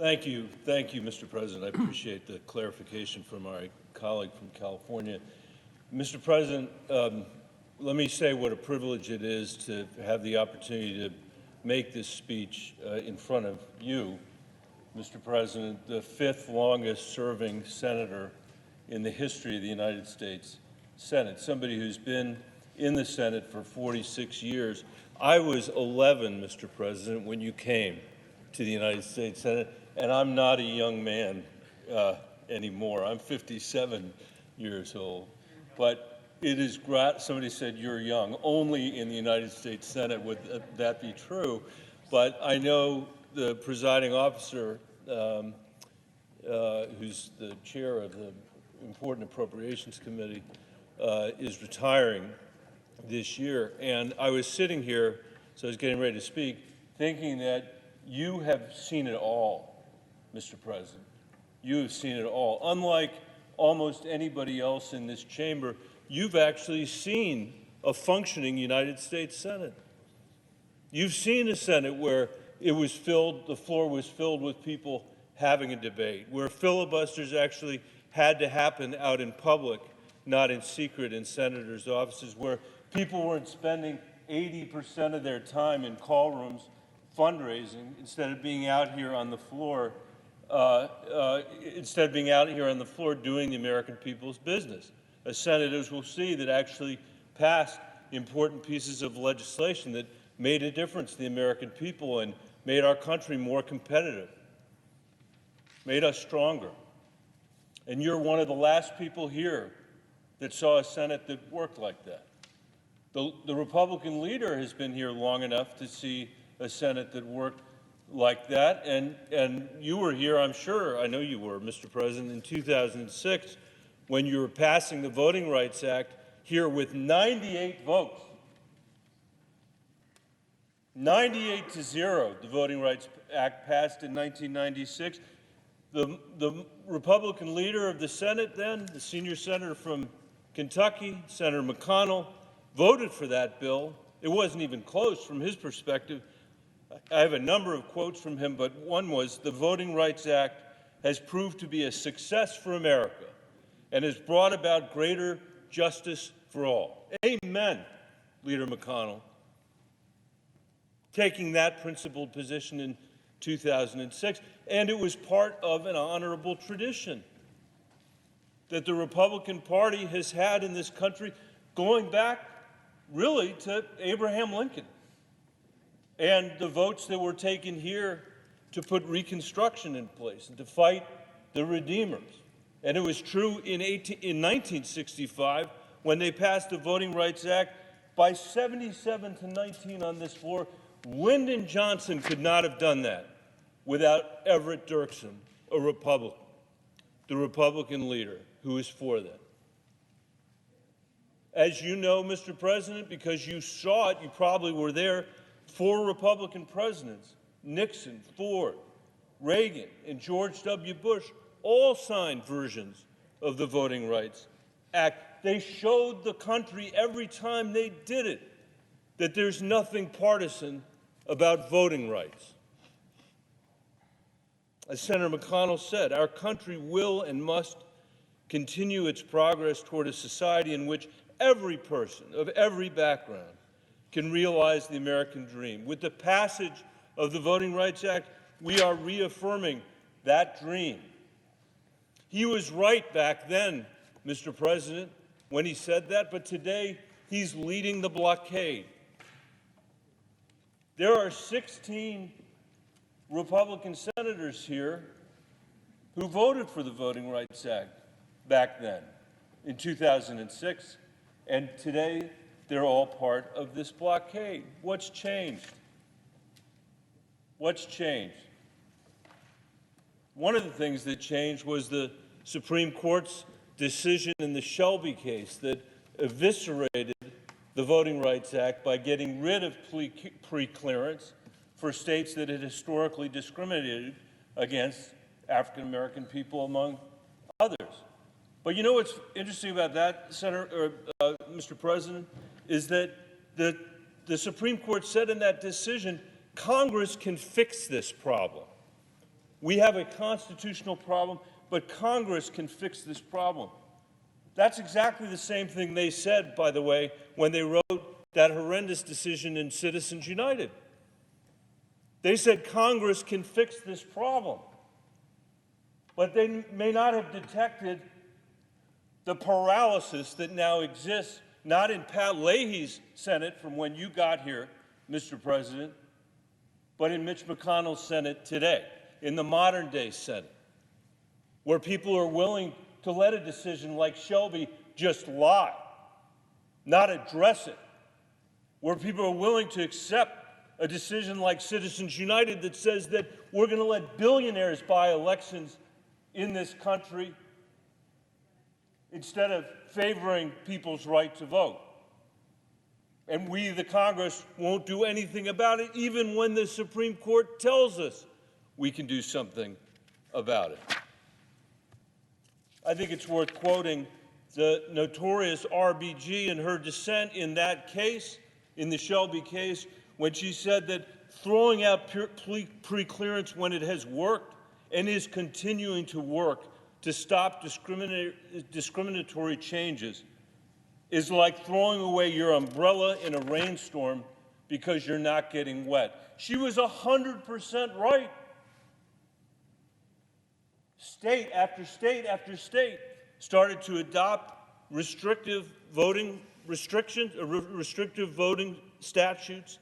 Thank you, Mr. President. I appreciate the clarification from our colleague from California. Mr. President, let me say what a privilege it is to have the opportunity to make this speech in front of you, Mr. President, the fifth longest-serving senator in the history of the United States Senate, somebody who's been in the Senate for 46 years. I was 11, Mr. President, when you came to the United States Senate, and I'm not a young man anymore. I'm 57 years old. But it is somebody said you're young. Only in the United States Senate would that be true. But I know the presiding officer, who's the chair of the important Appropriations Committee, is retiring this year. And I was sitting here, so I was getting ready to speak, thinking that you have seen it all, Mr. President. You have seen it all. Unlike almost anybody else in this chamber, you've actually seen a functioning United States Senate. You've seen a Senate where it was filled, the floor was filled with people having a debate, where filibusters actually had to happen out in public, not in secret in senators' offices, where people weren't spending 80% of their time in call rooms fundraising instead of being out here on the floor doing the American people's business. A Senate, as we'll see, that actually passed important pieces of legislation that made a difference to the American people and made our country more competitive, made us stronger. And you're one of the last people here that saw a Senate that worked like that. The Republican leader has been here long enough to see a Senate that worked like that, and you were here, I'm sure, I know you were, Mr. President, in 2006 when you were passing the Voting Rights Act here with 98 votes. 98-0, the Voting Rights Act passed in 1996. The Republican leader of the Senate then, the senior senator from Kentucky, Senator McConnell, voted for that bill. It wasn't even close from his perspective. I have a number of quotes from him, but one was, "The Voting Rights Act has proved to be a success for America and has brought about greater justice for all." Amen, Leader McConnell, taking that principled position in 2006. And it was part of an honorable tradition that the Republican Party has had in this country going back really to Abraham Lincoln and the votes that were taken here to put Reconstruction in place and to fight the Redeemers. And it was true in 1965 when they passed the Voting Rights Act by 77-19 on this floor. Lyndon Johnson could not have done that without Everett Dirksen, a Republican, the Republican leader who was for that. As you know, Mr. President, because you saw it, you probably were there, 4 Republican presidents, Nixon, Ford, Reagan, and George W. Bush, all signed versions of the Voting Rights Act. They showed the country every time they did it that there's nothing partisan about voting rights. As Senator McConnell said, our country will and must continue its progress toward a society in which every person of every background can realize the American dream. With the passage of the Voting Rights Act, we are reaffirming that dream. He was right back then, Mr. President, when he said that, but today he's leading the blockade. There are 16 Republican senators here who voted for the Voting Rights Act back then in 2006, and today they're all part of this blockade. What's changed? What's changed? One of the things that changed was the Supreme Court's decision in the Shelby case that eviscerated the Voting Rights Act by getting rid of preclearance for states that had historically discriminated against African American people, among others. But you know what's interesting about that, Mr. President, is that the Supreme Court said in that decision, Congress can fix this problem. We have a constitutional problem, but Congress can fix this problem. That's exactly the same thing they said, by the way, when they wrote that horrendous decision in Citizens United. They said Congress can fix this problem, but they may not have detected the paralysis that now exists, not in Pat Leahy's Senate from when you got here, Mr. President, but in Mitch McConnell's Senate today, in the modern-day Senate, where people are willing to let a decision like Shelby just lie, not address it, where people are willing to accept a decision like Citizens United that says that we're going to let billionaires buy elections in this country instead of favoring people's right to vote. And we, the Congress, won't do anything about it, even when the Supreme Court tells us we can do something about it. I think it's worth quoting the notorious RBG in her dissent in that case, in the Shelby case, when she said that throwing out pre-clearance when it has worked and is continuing to work to stop discriminatory changes is like throwing away your umbrella in a rainstorm because you're not getting wet. She was 100% right. State after state after state started to adopt restrictive voting restrictions, restrictive voting statutes.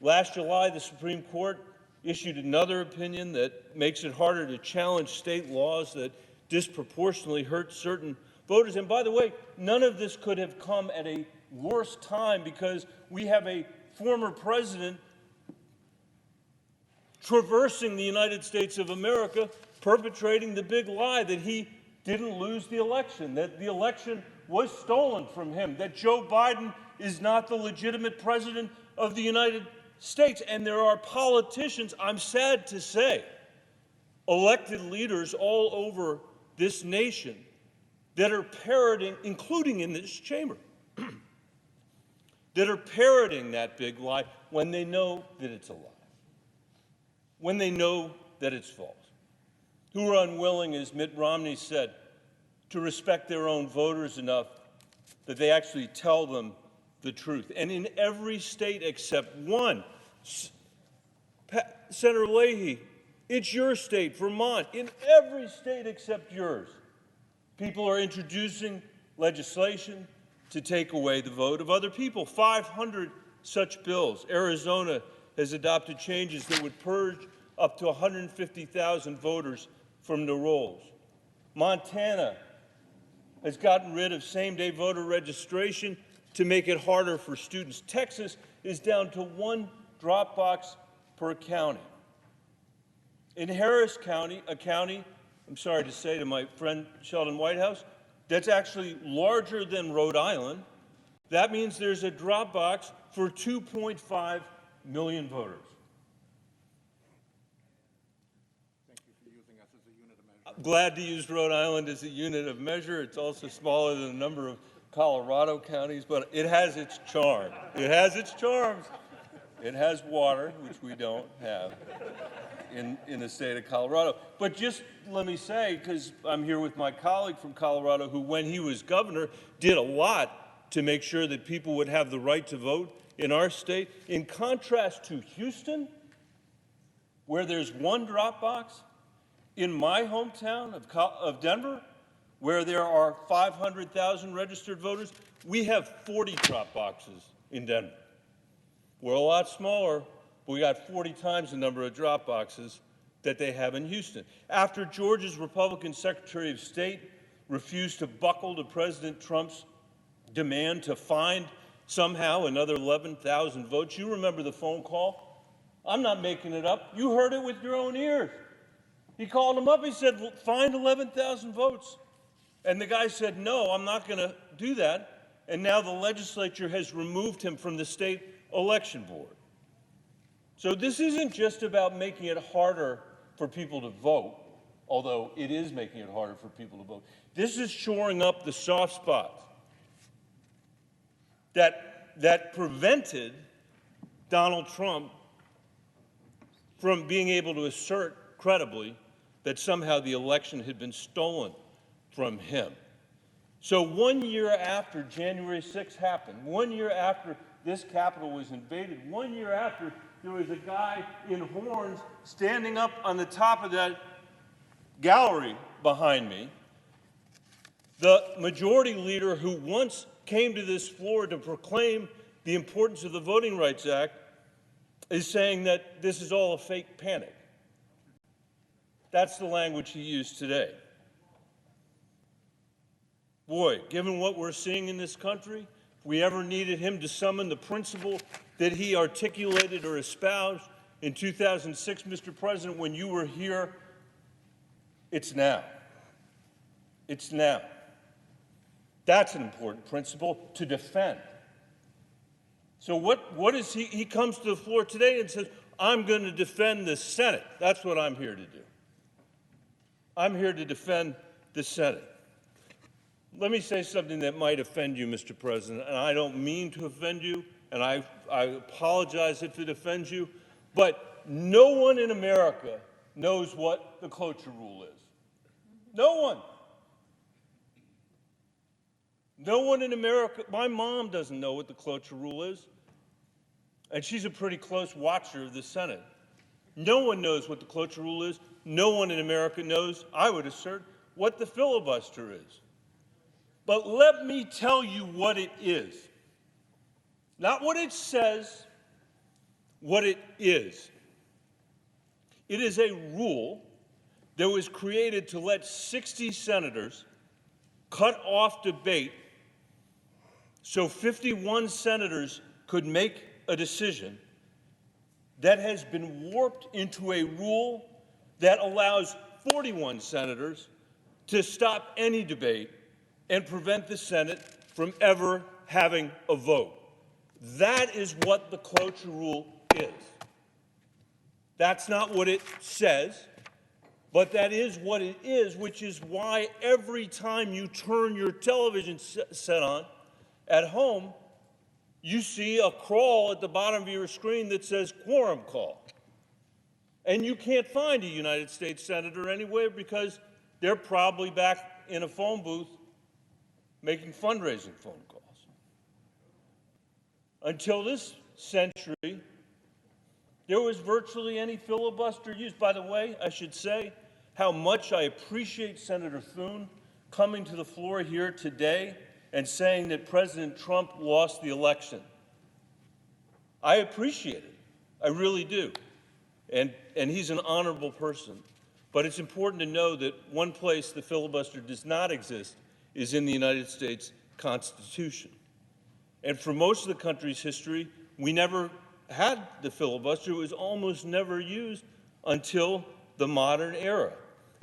Last July, the Supreme Court issued another opinion that makes it harder to challenge state laws that disproportionately hurt certain voters. And by the way, none of this could have come at a worse time because we have a former president traversing the United States of America, perpetrating the big lie that he didn't lose the election, that the election was stolen from him, that Joe Biden is not the legitimate president of the United States. And there are politicians, I'm sad to say, elected leaders all over this nation that are parroting, including in this chamber, that are parroting that big lie when they know that it's a lie, when they know that it's false, who are unwilling, as Mitt Romney said, to respect their own voters enough that they actually tell them the truth. And in every state except one, Senator Leahy, it's your state, Vermont, in every state except yours, people are introducing legislation to take away the vote of other people. 500 such bills. Arizona has adopted changes that would purge up to 150,000 voters from the rolls. Montana has gotten rid of same-day voter registration to make it harder for students. Texas is down to one drop box per county. In Harris County, a county, I'm sorry to say to my friend Sheldon Whitehouse, that's actually larger than Rhode Island, that means there's a drop box for 2.5 million voters. Thank you for using us as a unit of measure. I'm glad to use Rhode Island as a unit of measure. It's also smaller than a number of Colorado counties, but it has its charm. It has its charms. It has water, which we don't have in the state of Colorado. But just let me say, because I'm here with my colleague from Colorado who, when he was governor, did a lot to make sure that people would have the right to vote in our state. In contrast to Houston, where there's one drop box, in my hometown of Denver, where there are 500,000 registered voters, we have 40 drop boxes in Denver. We're a lot smaller, but we got 40 times the number of drop boxes that they have in Houston. After Georgia's Republican Secretary of State refused to buckle to President Trump's demand to find somehow another 11,000 votes, you remember the phone call? I'm not making it up. You heard it with your own ears. He called him up. He said, find 11,000 votes. And the guy said, no, I'm not going to do that. And now the legislature has removed him from the state election board. So this isn't just about making it harder for people to vote, although it is making it harder for people to vote. This is shoring up the soft spots that prevented Donald Trump from being able to assert credibly, that somehow the election had been stolen from him. So 1 year after January 6th happened, 1 year after this Capitol was invaded, 1 year after there was a guy in horns standing up on the top of that gallery behind me, the majority leader who once came to this floor to proclaim the importance of the Voting Rights Act is saying that this is all a fake panic. That's the language he used today. Boy, given what we're seeing in this country, if we ever needed him to summon the principle that he articulated or espoused in 2006, Mr. President, when you were here, it's now. It's now. That's an important principle to defend. So what is he comes to the floor today and says, I'm going to defend the Senate. That's what I'm here to do. I'm here to defend the Senate. Let me say something that might offend you, Mr. President, and I don't mean to offend you, and I apologize if it offends you, but no one in America knows what the cloture rule is. No one. No one in America, my mom doesn't know what the cloture rule is, and she's a pretty close watcher of the Senate. No one knows what the cloture rule is. No one in America knows, I would assert, what the filibuster is. But let me tell you what it is. Not what it says, what it is. It is a rule that was created to let 60 senators cut off debate so 51 senators could make a decision that has been warped into a rule that allows 41 senators to stop any debate and prevent the Senate from ever having a vote. That is what the cloture rule is. That's not what it says, but that is what it is, which is why every time you turn your television set on at home, you see a crawl at the bottom of your screen that says quorum call. And you can't find a United States senator anywhere because they're probably back in a phone booth making fundraising phone calls. Until this century, there was virtually any filibuster used. By the way, I should say how much I appreciate Senator Thune coming to the floor here today and saying that President Trump lost the election. I appreciate it. I really do. And he's an honorable person. But it's important to know that one place the filibuster does not exist is in the United States Constitution. And for most of the country's history, we never had the filibuster. It was almost never used until the modern era.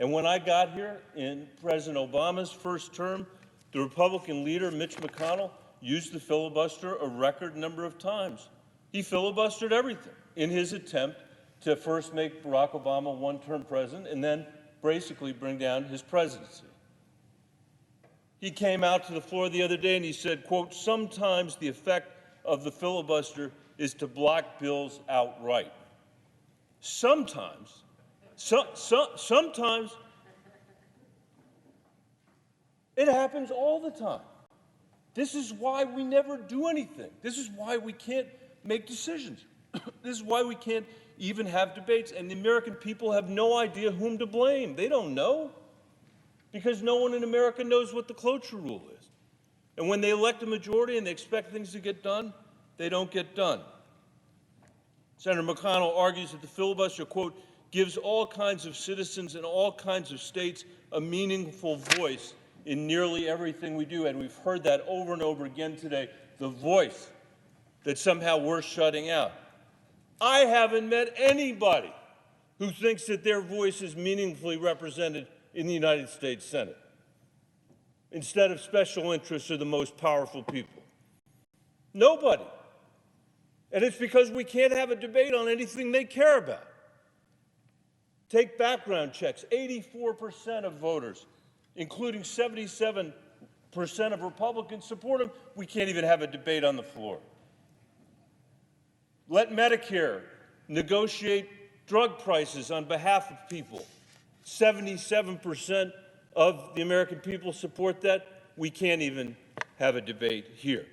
And when I got here in President Obama's first term, the Republican leader, Mitch McConnell, used the filibuster a record number of times. He filibustered everything in his attempt to first make Barack Obama one-term president and then basically bring down his presidency. He came out to the floor the other day and he said, quote, sometimes the effect of the filibuster is to block bills outright. Sometimes. Sometimes. It happens all the time. This is why we never do anything. This is why we can't make decisions. This is why we can't even have debates. And the American people have no idea whom to blame. They don't know. Because no one in America knows what the cloture rule is. And when they elect a majority and they expect things to get done, they don't get done. Senator McConnell argues that the filibuster, quote, gives all kinds of citizens in all kinds of states a meaningful voice in nearly everything we do. And we've heard that over and over again today, the voice that somehow we're shutting out. I haven't met anybody who thinks that their voice is meaningfully represented in the United States Senate. Instead of special interests are the most powerful people. Nobody. And it's because we can't have a debate on anything they care about. Take background checks. 84% of voters, including 77% of Republicans, support them. We can't even have a debate on the floor. Let Medicare negotiate drug prices on behalf of people. 77% of the American people support that. We can't even have a debate here.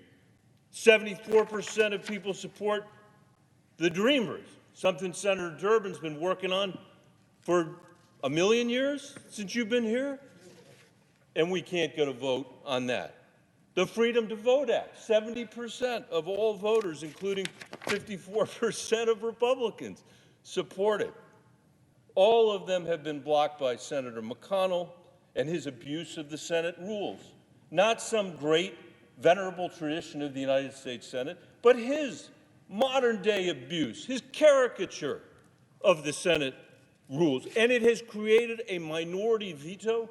74% of people support the Dreamers, something Senator Durbin's been working on for a million years since you've been here, and we can't get a vote on that. The Freedom to Vote Act, 70% of all voters, including 54% of Republicans, support it. All of them have been blocked by Senator McConnell and his abuse of the Senate rules. Not some great, venerable tradition of the United States Senate, but his modern-day abuse, his caricature of the Senate rules. And it has created a minority veto,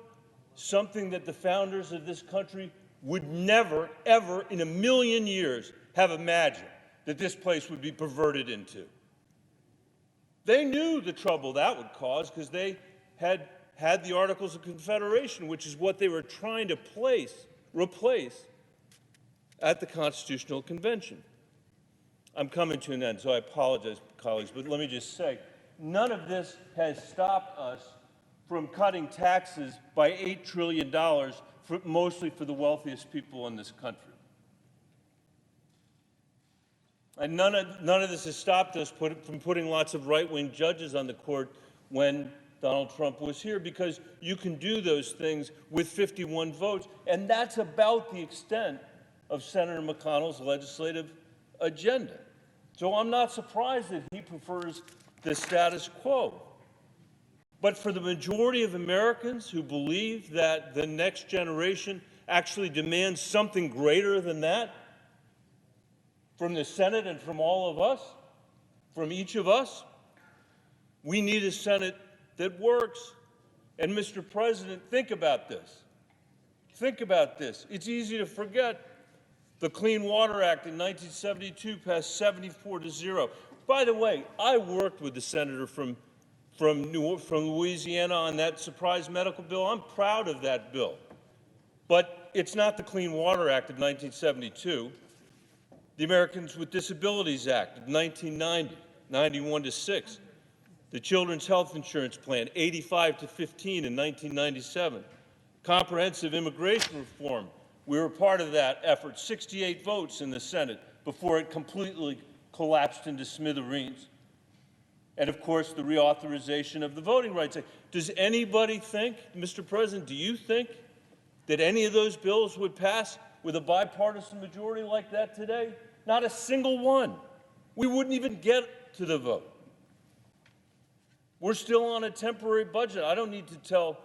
something that the founders of this country would never, ever in a million years have imagined that this place would be perverted into. They knew the trouble that would cause because they had the Articles of Confederation, which is what they were trying to replace at the Constitutional Convention. I'm coming to an end, so I apologize, colleagues, but let me just say, none of this has stopped us from cutting taxes by $8 trillion, mostly for the wealthiest people in this country. And none of this has stopped us from putting lots of right-wing judges on the court when Donald Trump was here, because you can do those things with 51 votes, and that's about the extent of Senator McConnell's legislative agenda. So I'm not surprised that he prefers the status quo. But for the majority of Americans who believe that the next generation actually demands something greater than that from the Senate and from all of us, from each of us, we need a Senate that works. And Mr. President, think about this. Think about this. It's easy to forget. The Clean Water Act in 1972 passed 74-0. By the way, I worked with the senator from Louisiana on that surprise medical bill. I'm proud of that bill. But it's not the Clean Water Act of 1972. The Americans with Disabilities Act of 1990, 91-6. The Children's Health Insurance Plan, 85-15 in 1997. Comprehensive immigration reform. We were part of that effort, 68 votes in the Senate before it completely collapsed into smithereens. And of course, the reauthorization of the Voting Rights Act. Does anybody think, Mr. President, do you think that any of those bills would pass with a bipartisan majority like that today? Not a single one. We wouldn't even get to the vote. We're still on a temporary budget. I don't need to tell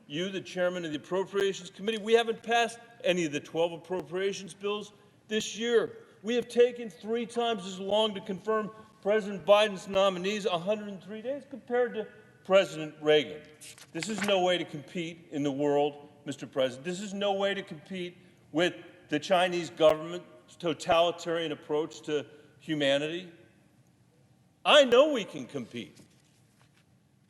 you, the chairman of the Appropriations Committee, we haven't passed any of the 12 appropriations bills this year. We have taken 3 times as long to confirm President Biden's nominees, 103 days, compared to President Reagan. This is no way to compete in the world, Mr. President. This is no way to compete with the Chinese government's totalitarian approach to humanity. I know we can compete,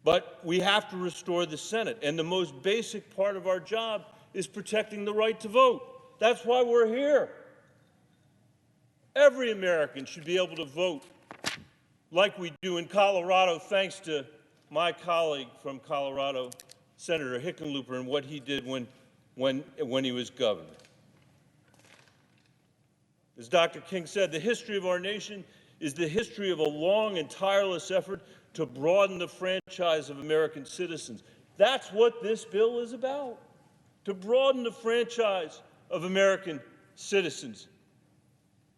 but we have to restore the Senate. And the most basic part of our job is protecting the right to vote. That's why we're here. Every American should be able to vote like we do in Colorado, thanks to my colleague from Colorado, Senator Hickenlooper, and what he did when he was governor. As Dr. King said, the history of our nation is the history of a long and tireless effort to broaden the franchise of American citizens. That's what this bill is about, to broaden the franchise of American citizens.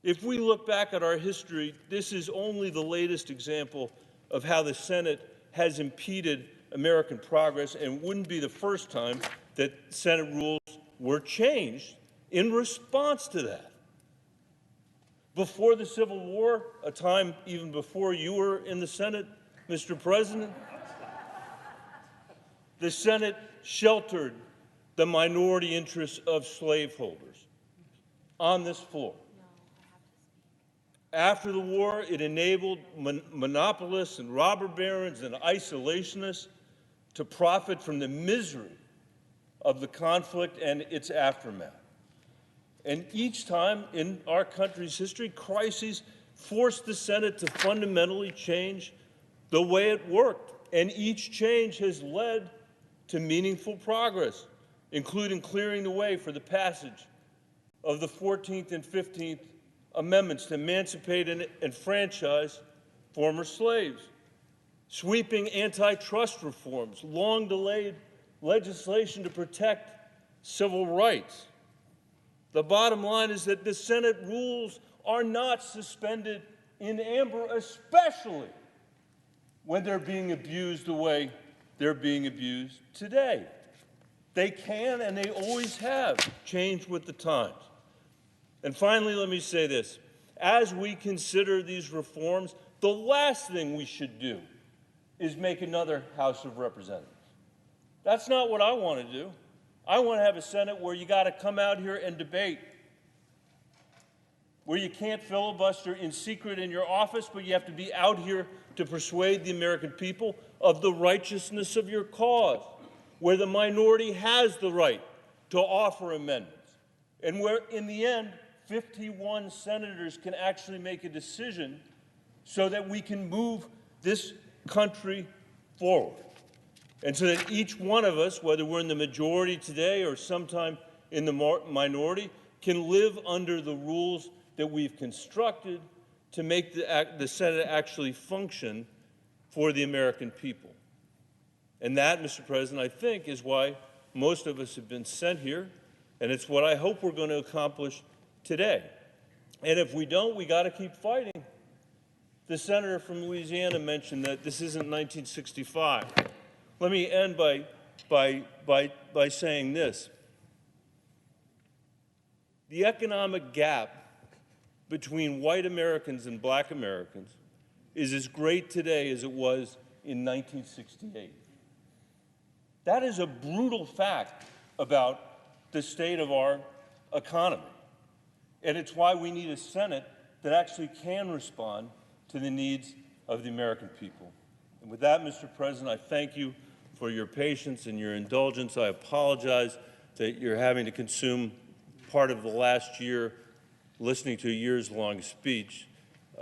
If we look back at our history, this is only the latest example of how the Senate has impeded American progress, and wouldn't be the first time that Senate rules were changed in response to that. Before the Civil War, a time even before you were in the Senate, Mr. President, the Senate sheltered the minority interests of slaveholders on this floor. After the war, it enabled monopolists and robber barons and isolationists to profit from the misery of the conflict and its aftermath. And each time in our country's history, crises forced the Senate to fundamentally change the way it worked, and each change has led to meaningful progress, including clearing the way for the passage of the 14th and 15th Amendments to emancipate and enfranchise former slaves, sweeping antitrust reforms, long-delayed legislation to protect civil rights. The bottom line is that the Senate rules are not suspended in amber, especially when they're being abused the way they're being abused today. They can, and they always have, changed with the times. And finally, let me say this. As we consider these reforms, the last thing we should do is make another House of Representatives. That's not what I want to do. I want to have a Senate where you got to come out here and debate, where you can't filibuster in secret in your office, but you have to be out here to persuade the American people of the righteousness of your cause, where the minority has the right to offer amendments, and where, in the end, 51 senators can actually make a decision so that we can move this country forward. And so that each one of us, whether we're in the majority today or sometime in the minority, can live under the rules that we've constructed to make the Senate actually function for the American people. And that, Mr. President, I think is why most of us have been sent here, and it's what I hope we're going to accomplish today. And if we don't, we got to keep fighting. The senator from Louisiana mentioned that this isn't 1965. Let me end by saying this. The economic gap between white Americans and black Americans is as great today as it was in 1968. That is a brutal fact about the state of our economy. And it's why we need a Senate that actually can respond to the needs of the American people. And with that, Mr. President, I thank you for your patience and your indulgence. I apologize that you're having to consume part of the last year listening to a years-long speech.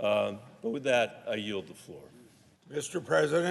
But with that, I yield the floor. Mr. President.